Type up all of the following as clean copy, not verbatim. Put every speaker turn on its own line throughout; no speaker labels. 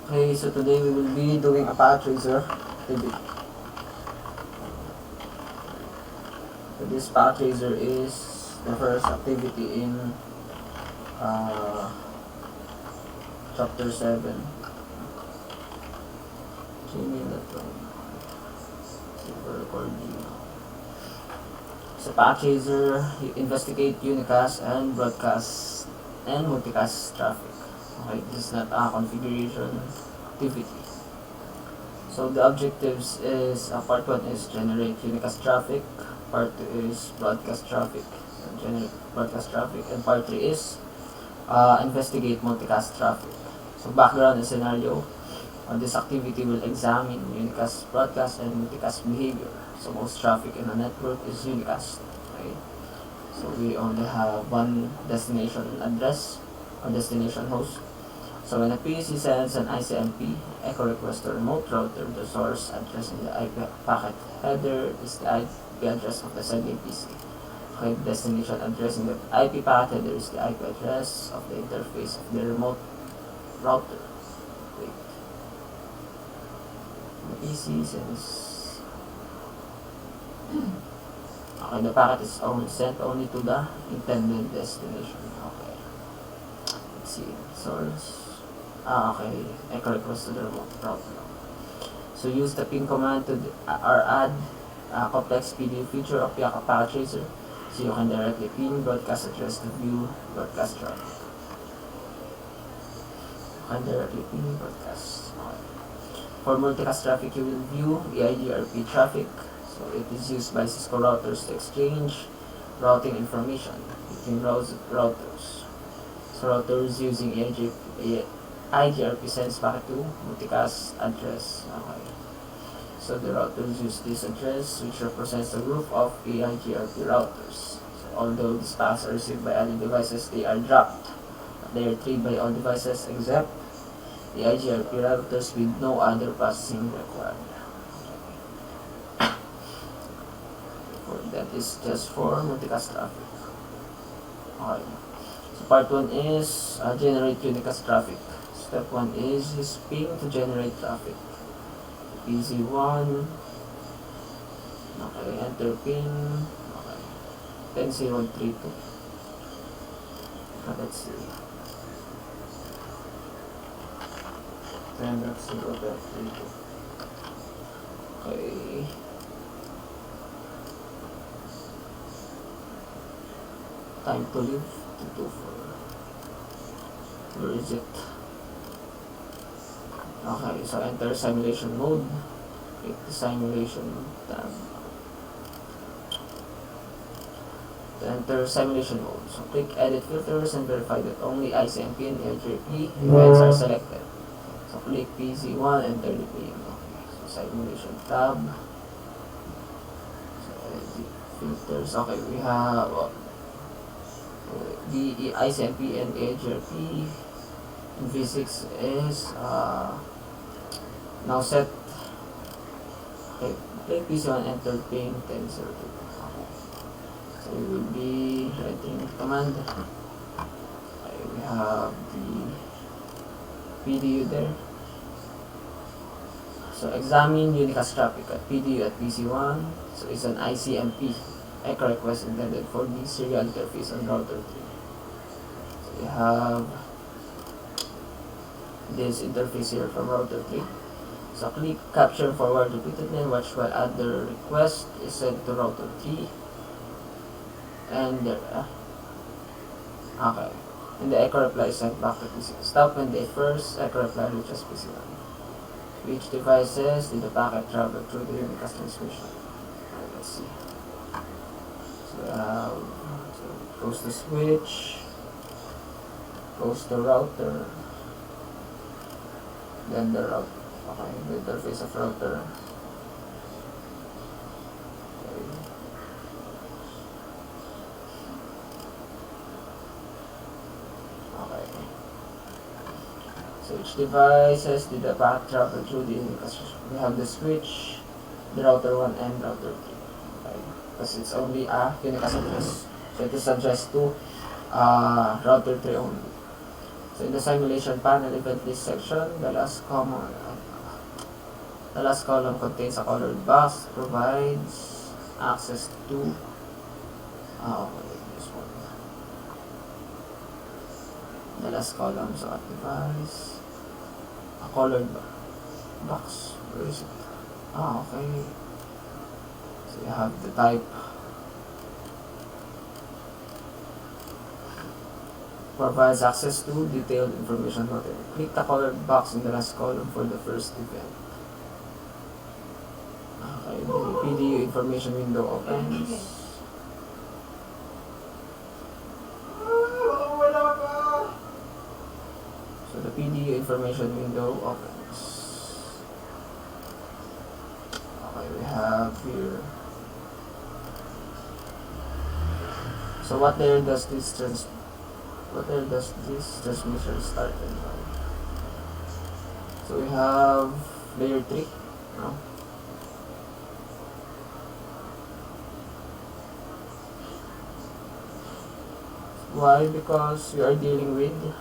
Okay, so today we will be doing a path tracer activity. So this path tracer is the first activity in uh, chapter 7. Super recording. So path tracer, you investigate unicast and broadcast and multicast traffic. Okay, this is not a configuration activity. So the objectives is part 1 is generate unicast traffic, part 2 is broadcast traffic, generate broadcast traffic, and part 3 is investigate multicast traffic. So background and scenario, this activity will examine unicast broadcast and multicast behavior. So most traffic in a network is unicast. Okay? So we only have one destination address or destination host. So when a PC sends an ICMP echo request to a remote router, the source address in the IP packet header is the IP address of the sending PC. Okay, destination address in the IP packet header is the IP address of the interface of the remote router. Wait. The PC sends. Okay, the packet is only sent only to the intended destination. Okay. Let's see. Source. Okay. Echo request to the remote router. So use the ping command to or add a complex PDU feature of the packet tracer, so you can directly ping broadcast address to view broadcast traffic. You can directly ping broadcast. Okay. For multicast traffic, you will view EIGRP traffic. So it is used by Cisco routers to exchange routing information between routers. So routers using IGRP sends packet to multicast address. Okay. So the routers use this address, which represents the group of EIGRP routers. So although these packets are received by other devices, they are dropped. They are retrieved by all devices except the IGRP routers with no other processing required. That is just for multicast traffic. Okay. So part 1 is generate unicast traffic. Step 1 is ping to generate traffic. PC1. Okay, enter pin. Okay. 10032. Let's see. 10.0.32. Okay. Time to live to 24. Where is it? Okay, so enter simulation mode. Click the simulation tab. To enter simulation mode, so click edit filters and verify that only ICMP and LJP events are selected. So click PC1, enter the pin. Okay, so simulation tab. So edit filters. Okay, we have the ICMP and AGRP in V6 is now set. Okay, click PC1, enter ping 1002. Okay. So we will be writing the command. Okay, we have the PDU there. So examine unicast traffic at PDU at PC1. So it's an ICMP echo request intended for the serial interface on router 3. So we have this interface here from router 3. So click capture forward repeatedly and watch while other request is sent to router 3. And okay. And the echo reply is sent back to PC. Stop when the first echo reply reaches PC1. Which devices did the packet travel through the unicast transmission? Okay, let's see. So goes to switch, goes to router, then the router. Okay, the interface of router. Okay. Okay. So each devices did the packet travel through the unicast. We have the switch, the router 1 and router 3. Okay. Because it's only a unicast address. So it is addressed to router 3 only. So in the simulation panel event list section, the last column contains a colored box, provides access to this one. The last column, so at device, a colored box. Where is it? Okay. So you have the type, provides access to detailed information about it. Click the colored box in the last column for the first event. Okay, the PDU information window opens. So the PDU information window opens. Okay, we have here. So what layer does this transmission start and run? So we have layer 3. No? Why? Because we are dealing with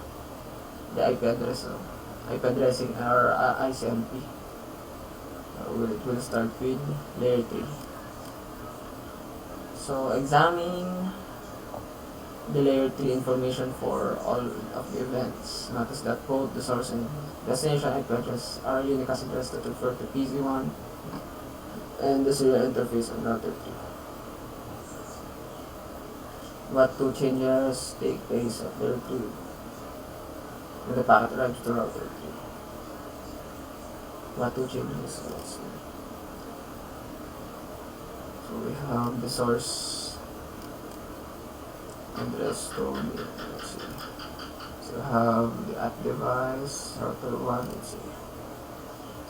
the IP address, IP addressing our ICMP. It will start with layer 3. So examining the layer 3 information for all of the events. Notice that both the source and destination IP address are unicast address that refer to PC1 and the serial interface on router 3. What two changes take place at layer 2 when the packet arrives to router 3? What two changes? Let's see. So we have the source address to let's see. So we have the at device, router 1, let's see.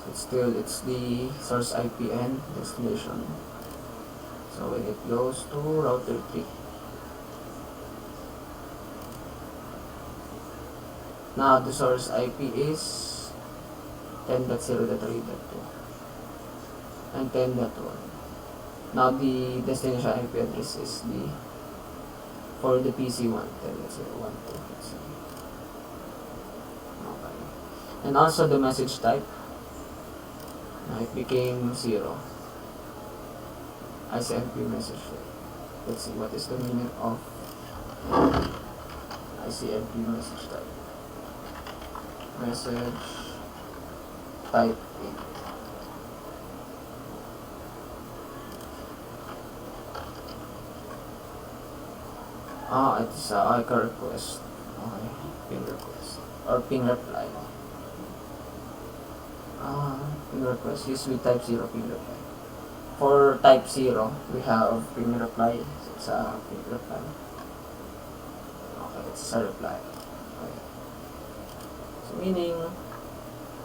So it's the source IP and destination. So when it goes to router 3. Now the source IP is 10.0.3.2 and 10.1. Now the destination IP address is the for the PC1, 10.0.1.2. Okay. And also the message type, it became 0. ICMP message type. Let's see what is the meaning of ICMP message type. Message type 8. It's a IK request. Okay, ping request or ping reply. Ping request used with type 0 ping reply. For type 0, we have ping reply. So it's a ping reply. Okay, it's a reply. Okay. So meaning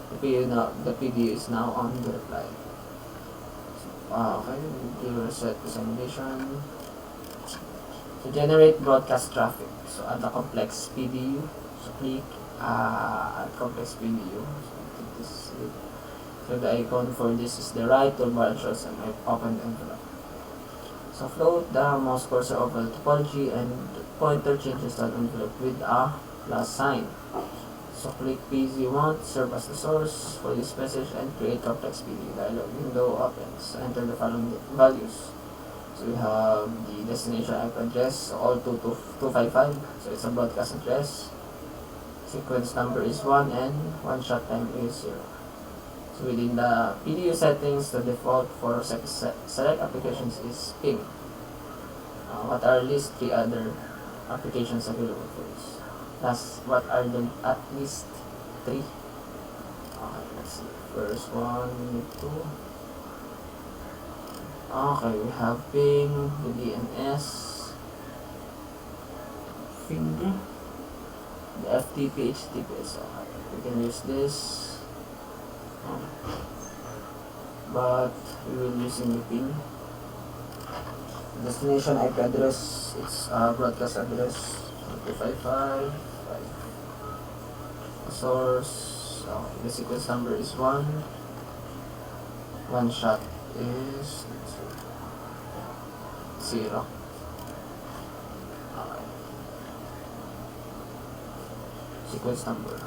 the PDU is now on the reply. Okay, we will reset the simulation. To generate broadcast traffic, so add a complex PDU. So click add complex PDU. So the icon for this is the right toolbar and shows an open envelope. So float the mouse cursor over the topology and pointer changes that envelope with a plus sign. So click PC1 to serve as the source for this message and create complex PDU dialog window opens. Enter the following values. So we have the destination IP address, all 255, so it's a broadcast address. Sequence number is 1 and one shot time is 0. So within the PDU settings, the default for select applications is ping. What are at least 3 other applications available for this? What are the at least 3? Okay, let's see. First one, 2. Okay, we have ping, the DNS, finger, the FTP, HTTPS. Okay, we can use this. But we will using the ping. Destination IP address, it's broadcast address 255. Source, the sequence number is 1. One shot is 0. Okay. sequence number.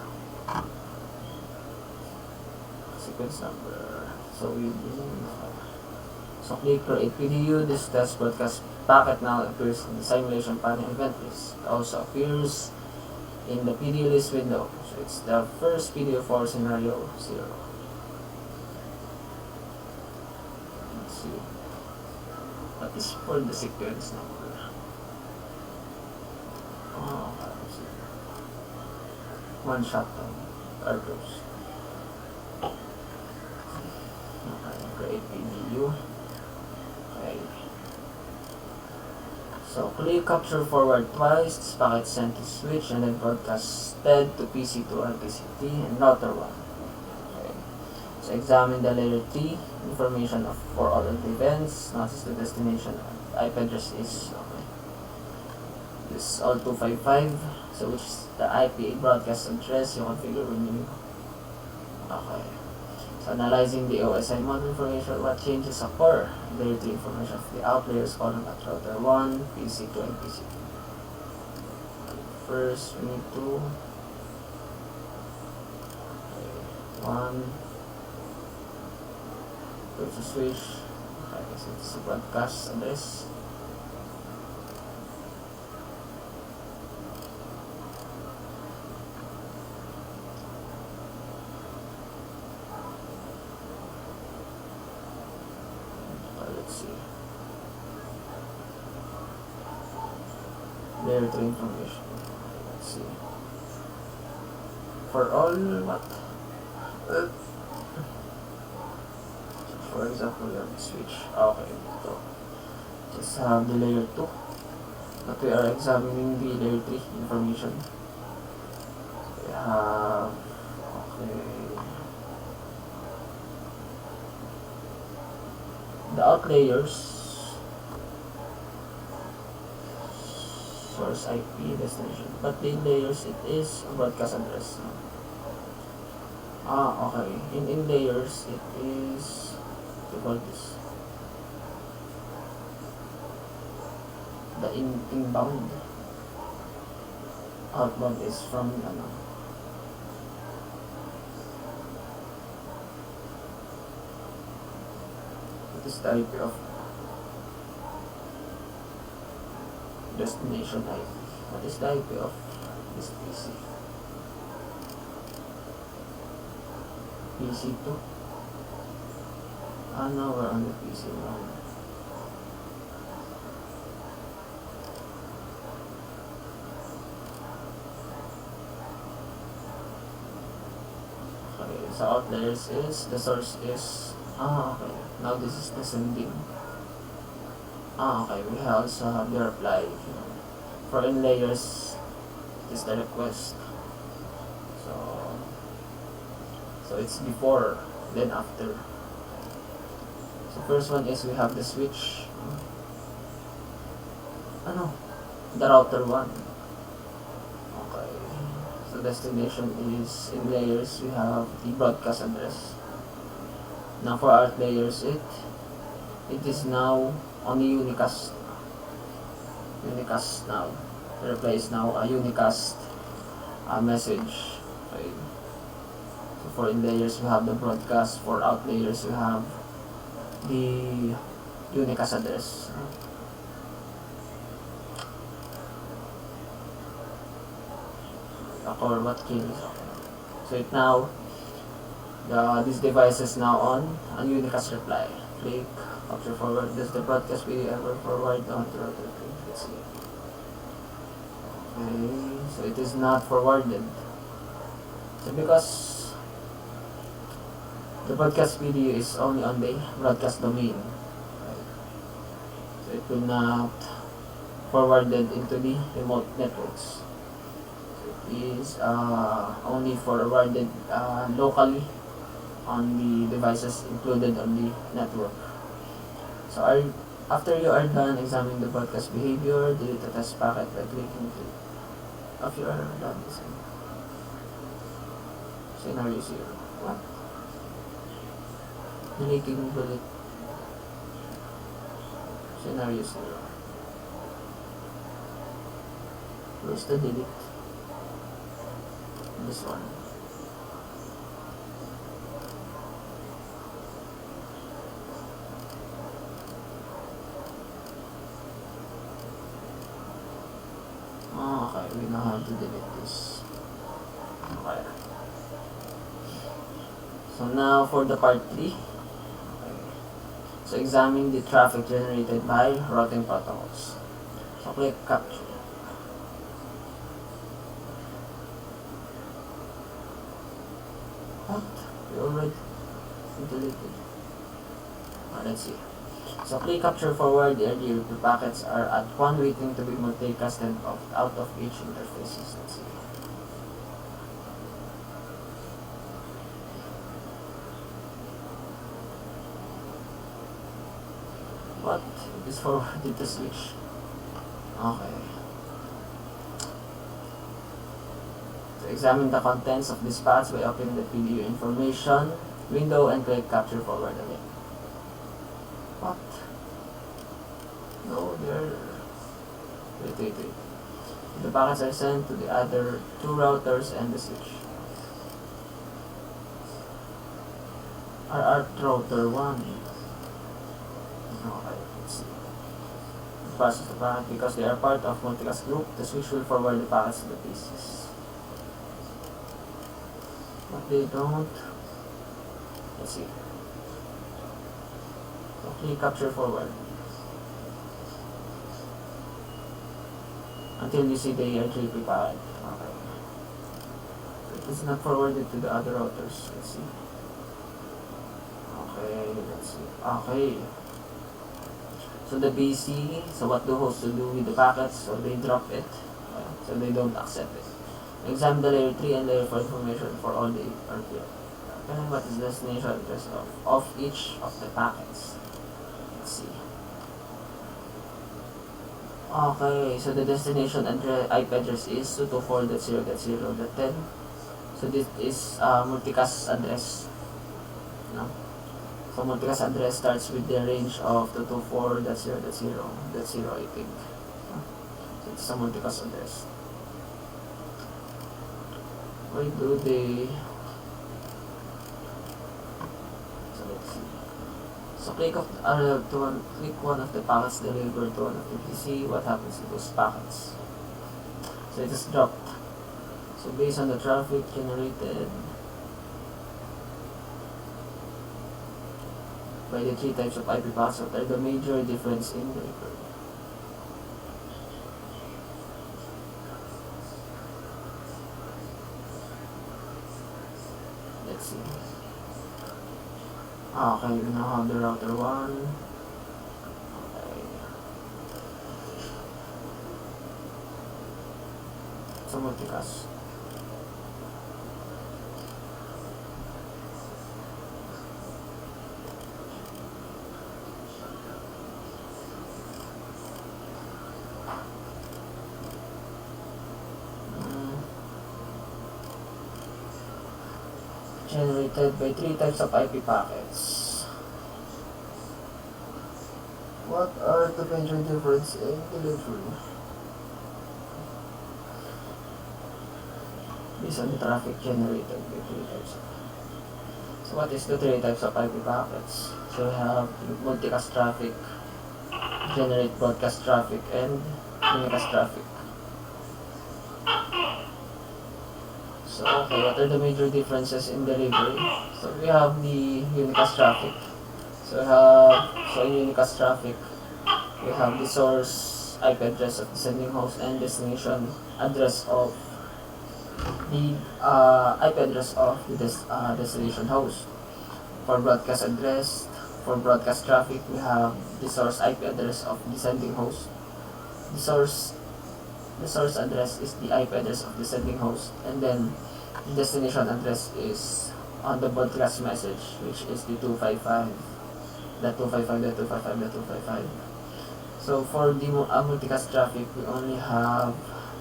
So click create PDU. This test broadcast packet now appears in the simulation panel event list. It also appears in the PDU list window. So it's the first PDU for scenario 0. Let's see. What is for the sequence number? Oh, let's see. One shotgun cartridge. Okay, create PDU. Okay. So click capture forward twice, this packet sent to switch and then broadcasted to PC2 or PCT and router 1. Okay. So examine the layer T information for all of the events, notice the destination IP address is okay. This is all 255, so which is the IP broadcast address you configure when you okay. So analyzing the OSI model information, what changes occur? Layer 3 information of the out layers column at router 1, PC2 and PC2. First we need to 1 go to switch. Okay, so it's a broadcast address. Let's see. Layer 3 information. Let's see. For all what? For example, we have the switch. Okay, so just have the layer 2. But we are examining the layer 3 information. We have the out layers, source IP, destination, but the layers it is a broadcast address. Okay. In layers it is this. The inbound. Outbound is from What is the IP of destination IP? What is the IP of this PC? PC2? Now we're on the PC now. Okay, so out layers is, the source is, okay. Now this is the sending. Okay, we also have the reply. For in layers, it is the request. So it's before, then after. So first one is we have the switch. The router 1. Okay. So destination is in layers, we have the broadcast address. Now for our layers, it is now on the Unicast. Unicast now. The reply is now a Unicast message. Okay. So for in layers we have the broadcast. For out layers we have the Unicast address. Or what kills. So it now this device is now on Unicast reply. Click capture forward. Does the broadcast be ever forward on the router? Let's see. Okay, so it is not forwarded. So because the broadcast video is only on the broadcast domain, right? So it will not forwarded into the remote networks. So it is only forwarded locally on the devices included on the network. So after you are done examining the broadcast behavior, delete the test packet by clicking to after you are done this scenario 0. What? Deleting bullet scenario 0. Where's the delete? this one. Okay, we know how to delete this. Okay. So now for the part 3. Okay. So examine the traffic generated by routing protocols. So click capture. What? We already deleted. Let's see. So click capture forward. The RDLP packets are at 1 waiting to be multicasted out of each interfaces. Let's see. What? It is forwarded to switch. Okay. So examine the contents of this path by opening the PDU information window and click capture forward again. What? No, they're... Wait. The packets are sent to the other 2 routers and the switch. Are at router 1. Okay, let's see. Process the packet because they are part of Multicast group. The switch will forward the packets to the pieces. But they don't. Let's see. So click capture forward until you see the RGP packet. Okay. So it is not forwarded to the other routers. Let's see. Okay, let's see. Okay. So the BC, so what do hosts do with the packets? So they drop it, so they don't accept it. Examine the layer 3 and layer 4 information for all the RPO. Okay, what is the destination address of each of the packets? Let's see. Okay, so the destination IP address is 224.0.0.10. So this is multicast address. No? So multicast address starts with the range of 224.0.0.0, I think. So it's a multicast address. Why do they... So let's see. So click one of the packets delivered to one of the PC. What happens to those packets? So it is dropped. So based on the traffic generated by the 3 types of IP paths, what are the major difference in delivery? Let's see. Okay, we now have the router 1. Okay. So multicast. Generated by 3 types of IP packets. What are the major difference in delivery? Based on the traffic generated by 3 types. So what is the 3 types of IP packets? So we have multicast traffic, generate broadcast traffic, and unicast traffic. So okay, what are the major differences in delivery? So we have the unicast traffic. So in unicast traffic, we have the source IP address of the sending host and destination address of the IP address of the destination host. For broadcast traffic, we have the source IP address of the sending host. The source address is the IP address of the sending host, and then the destination address is on the broadcast message, which is the 255.255.255.255. So for the multicast traffic, we only have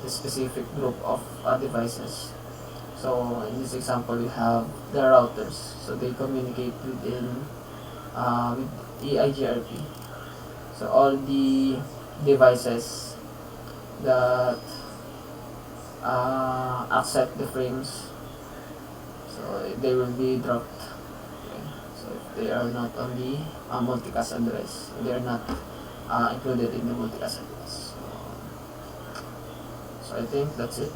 the specific group of devices. So in this example, we have the routers. So they communicate with EIGRP. So all the devices that accept the frames So they will be dropped. Okay. So if they are not on the multicast address, they are not included in the multicast address. So I think that's it.